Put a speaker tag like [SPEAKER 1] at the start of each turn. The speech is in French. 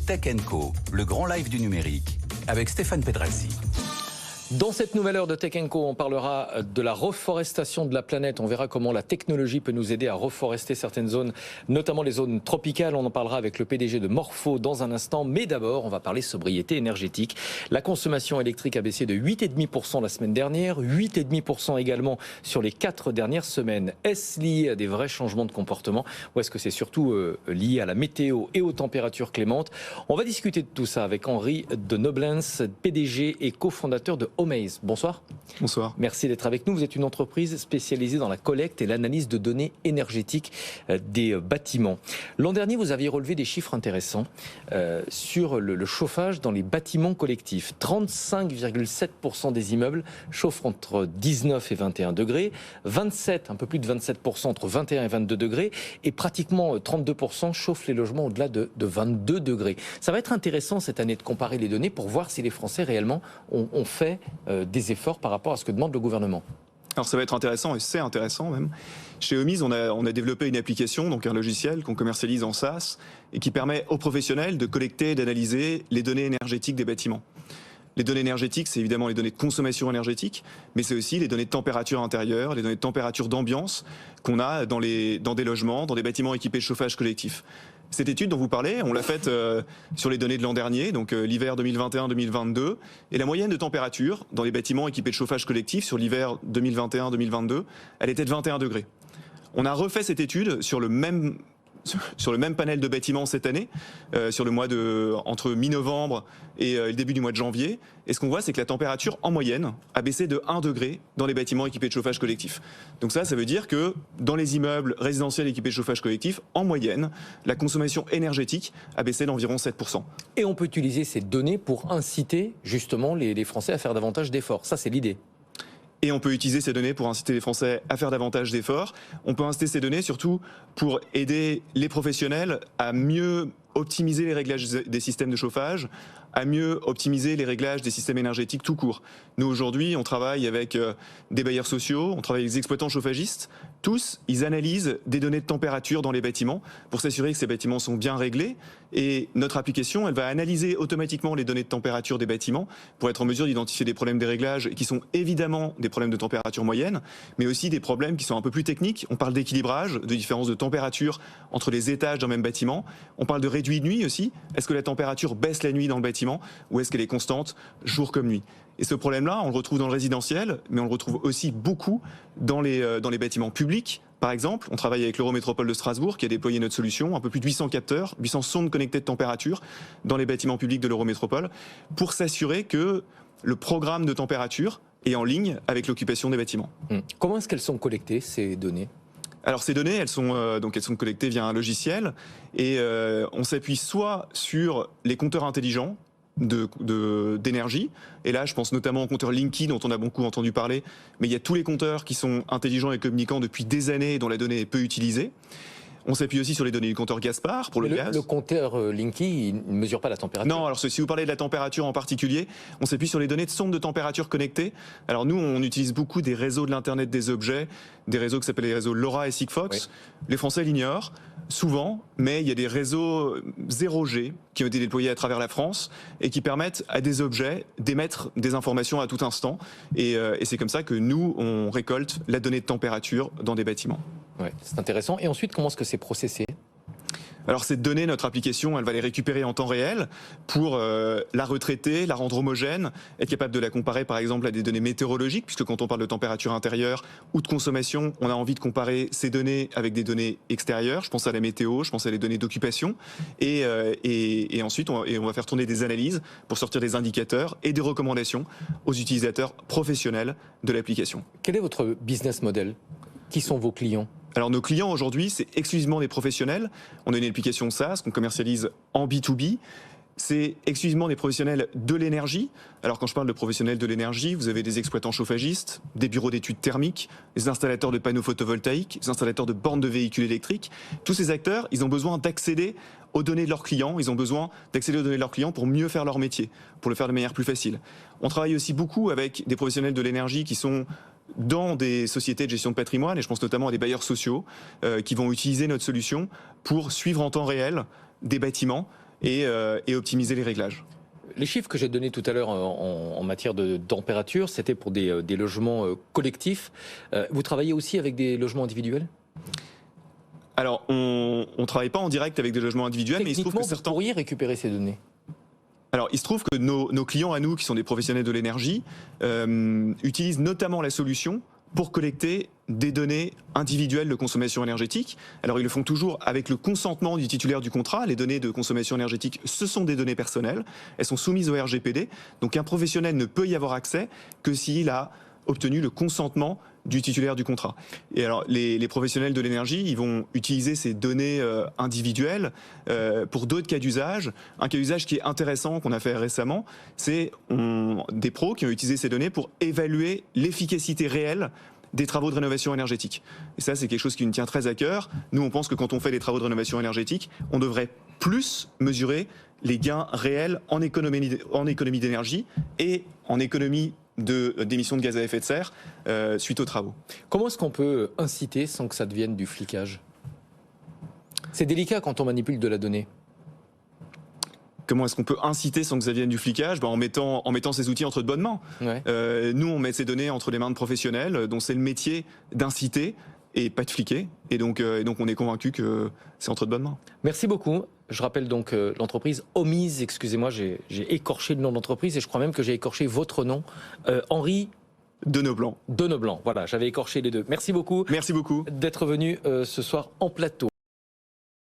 [SPEAKER 1] Tech & Co, le grand live du numérique, avec Stéphane Pedralsi.
[SPEAKER 2] Dans cette nouvelle heure de Tech & Co, on parlera de la reforestation de la planète. On verra comment la technologie peut nous aider à reforester certaines zones, notamment les zones tropicales. On en parlera avec le PDG de Morpho dans un instant. Mais d'abord, on va parler sobriété énergétique. La consommation électrique a baissé de 8,5% la semaine dernière, 8,5% également sur les 4 dernières semaines. Est-ce lié à des vrais changements de comportement ou est-ce que c'est surtout lié à la météo et aux températures clémentes? On va discuter de tout ça avec Henri de Noblens, PDG et cofondateur de Omaze. Bonsoir.
[SPEAKER 3] Bonsoir.
[SPEAKER 2] Merci d'être avec nous. Vous êtes une entreprise spécialisée dans la collecte et l'analyse de données énergétiques des bâtiments. L'an dernier, vous aviez relevé des chiffres intéressants sur le chauffage dans les bâtiments collectifs. 35,7% des immeubles chauffent entre 19 et 21 degrés, 27, un peu plus de 27% entre 21 et 22 degrés, et pratiquement 32% chauffent les logements au-delà de 22 degrés. Ça va être intéressant cette année de comparer les données pour voir si les Français réellement ont fait des efforts par rapport à ce que demande le gouvernement.
[SPEAKER 3] Alors ça va être intéressant, et c'est intéressant même. Chez Omaze, on a développé une application, donc un logiciel qu'on commercialise en SaaS, et qui permet aux professionnels de collecter et d'analyser les données énergétiques des bâtiments. Les données énergétiques, c'est évidemment les données de consommation énergétique, mais c'est aussi les données de température intérieure, les données de température d'ambiance qu'on a dans des logements, dans des bâtiments équipés de chauffage collectif. Cette étude dont vous parlez, on l'a faite sur les données de l'an dernier, donc l'hiver 2021-2022, et la moyenne de température dans les bâtiments équipés de chauffage collectif sur l'hiver 2021-2022, elle était de 21 degrés. On a refait cette étude sur le même panel de bâtiments cette année, sur le mois entre mi-novembre et le début du mois de janvier. Et ce qu'on voit, c'est que la température, en moyenne, a baissé de 1 degré dans les bâtiments équipés de chauffage collectif. Donc ça veut dire que dans les immeubles résidentiels équipés de chauffage collectif, en moyenne, la consommation énergétique a baissé d'environ 7%.
[SPEAKER 2] Et on peut utiliser ces données pour inciter justement les Français à faire davantage d'efforts. Ça, c'est l'idée.
[SPEAKER 3] Et on peut utiliser ces données pour inciter les Français à faire davantage d'efforts. On peut inciter ces données surtout pour aider les professionnels à mieux optimiser les réglages des systèmes de chauffage, à mieux optimiser les réglages des systèmes énergétiques tout court. Nous, aujourd'hui, on travaille avec des bailleurs sociaux, on travaille avec des exploitants chauffagistes. Tous, ils analysent des données de température dans les bâtiments pour s'assurer que ces bâtiments sont bien réglés. Et notre application, elle va analyser automatiquement les données de température des bâtiments pour être en mesure d'identifier des problèmes des réglages qui sont évidemment des problèmes de température moyenne, mais aussi des problèmes qui sont un peu plus techniques. On parle d'équilibrage, de différence de température entre les étages d'un même bâtiment. On parle de réduit de nuit aussi. Est-ce que la température baisse la nuit dans le bâtiment ou est-ce qu'elle est constante jour comme nuit? Et ce problème-là, on le retrouve dans le résidentiel, mais on le retrouve aussi beaucoup dans les bâtiments publics. Par exemple, on travaille avec l'Eurométropole de Strasbourg qui a déployé notre solution, un peu plus de 800 capteurs, 800 sondes connectées de température dans les bâtiments publics de l'Eurométropole pour s'assurer que le programme de température est en ligne avec l'occupation des bâtiments.
[SPEAKER 2] Comment est-ce qu'elles sont collectées, ces données ?
[SPEAKER 3] Alors ces données, elles sont collectées via un logiciel et on s'appuie soit sur les compteurs intelligents d'énergie. Et là, je pense notamment au compteur Linky dont on a beaucoup entendu parler, mais il y a tous les compteurs qui sont intelligents et communicants depuis des années et dont la donnée est peu utilisée. On s'appuie aussi sur les données du compteur Gaspard pour le gaz.
[SPEAKER 2] Le compteur Linky, il ne mesure pas la température.
[SPEAKER 3] Non, alors si vous parlez de la température en particulier, on s'appuie sur les données de sondes de température connectées. Alors nous, on utilise beaucoup des réseaux de l'Internet des objets, des réseaux qui s'appellent les réseaux LoRa et Sigfox. Oui. Les Français l'ignorent souvent, mais il y a des réseaux 0G qui ont été déployés à travers la France et qui permettent à des objets d'émettre des informations à tout instant. Et c'est comme ça que nous, on récolte la donnée de température dans des bâtiments.
[SPEAKER 2] Ouais, c'est intéressant. Et ensuite, comment est-ce que c'est processé ?
[SPEAKER 3] Alors cette donnée, notre application, elle va les récupérer en temps réel pour la retraiter, la rendre homogène, être capable de la comparer par exemple à des données météorologiques, puisque quand on parle de température intérieure ou de consommation, on a envie de comparer ces données avec des données extérieures. Je pense à la météo, je pense à les données d'occupation. Et ensuite, on va faire tourner des analyses pour sortir des indicateurs et des recommandations aux utilisateurs professionnels de l'application.
[SPEAKER 2] Quel est votre business model ? Qui sont vos clients ?
[SPEAKER 3] Alors nos clients aujourd'hui, c'est exclusivement des professionnels. On a une application SaaS qu'on commercialise en B2B. C'est exclusivement des professionnels de l'énergie. Alors quand je parle de professionnels de l'énergie, vous avez des exploitants chauffagistes, des bureaux d'études thermiques, des installateurs de panneaux photovoltaïques, des installateurs de bornes de véhicules électriques. Tous ces acteurs, ils ont besoin d'accéder aux données de leurs clients. Ils ont besoin d'accéder aux données de leurs clients pour mieux faire leur métier, pour le faire de manière plus facile. On travaille aussi beaucoup avec des professionnels de l'énergie qui sont dans des sociétés de gestion de patrimoine, et je pense notamment à des bailleurs sociaux qui vont utiliser notre solution pour suivre en temps réel des bâtiments et optimiser les réglages.
[SPEAKER 2] Les chiffres que j'ai donnés tout à l'heure en matière de température, c'était pour des logements collectifs. Vous travaillez aussi avec des logements individuels ?
[SPEAKER 3] Alors, on ne travaille pas en direct avec des logements individuels, mais il se trouve que certains...
[SPEAKER 2] vous pourriez récupérer ces données ?
[SPEAKER 3] Alors, il se trouve que nos clients à nous, qui sont des professionnels de l'énergie, utilisent notamment la solution pour collecter des données individuelles de consommation énergétique. Alors, ils le font toujours avec le consentement du titulaire du contrat. Les données de consommation énergétique, ce sont des données personnelles. Elles sont soumises au RGPD. Donc, un professionnel ne peut y avoir accès que s'il a obtenu le consentement du titulaire du contrat. Et alors, les professionnels de l'énergie, ils vont utiliser ces données individuelles pour d'autres cas d'usage. Un cas d'usage qui est intéressant, qu'on a fait récemment, c'est des pros qui ont utilisé ces données pour évaluer l'efficacité réelle des travaux de rénovation énergétique. Et ça, c'est quelque chose qui nous tient très à cœur. Nous, on pense que quand on fait des travaux de rénovation énergétique, on devrait plus mesurer les gains réels en économie d'énergie et en économie d'émissions de gaz à effet de serre suite aux travaux.
[SPEAKER 2] Comment est-ce qu'on peut inciter sans que ça devienne du flicage ? C'est délicat quand on manipule de la donnée.
[SPEAKER 3] Comment est-ce qu'on peut inciter sans que ça vienne du flicage ? En mettant ces outils entre de bonnes mains.
[SPEAKER 2] Ouais.
[SPEAKER 3] Nous, on met ces données entre les mains de professionnels dont c'est le métier d'inciter et pas de fliquer. Et donc on est convaincu que c'est entre de bonnes mains.
[SPEAKER 2] Merci beaucoup. Je rappelle donc l'entreprise Omise, excusez-moi, j'ai écorché le nom de l'entreprise et je crois même que j'ai écorché votre nom, Henri
[SPEAKER 3] Deneblanc.
[SPEAKER 2] Deneblanc. Voilà, j'avais écorché les deux. Merci beaucoup.
[SPEAKER 3] Merci beaucoup
[SPEAKER 2] D'être venu ce soir en plateau.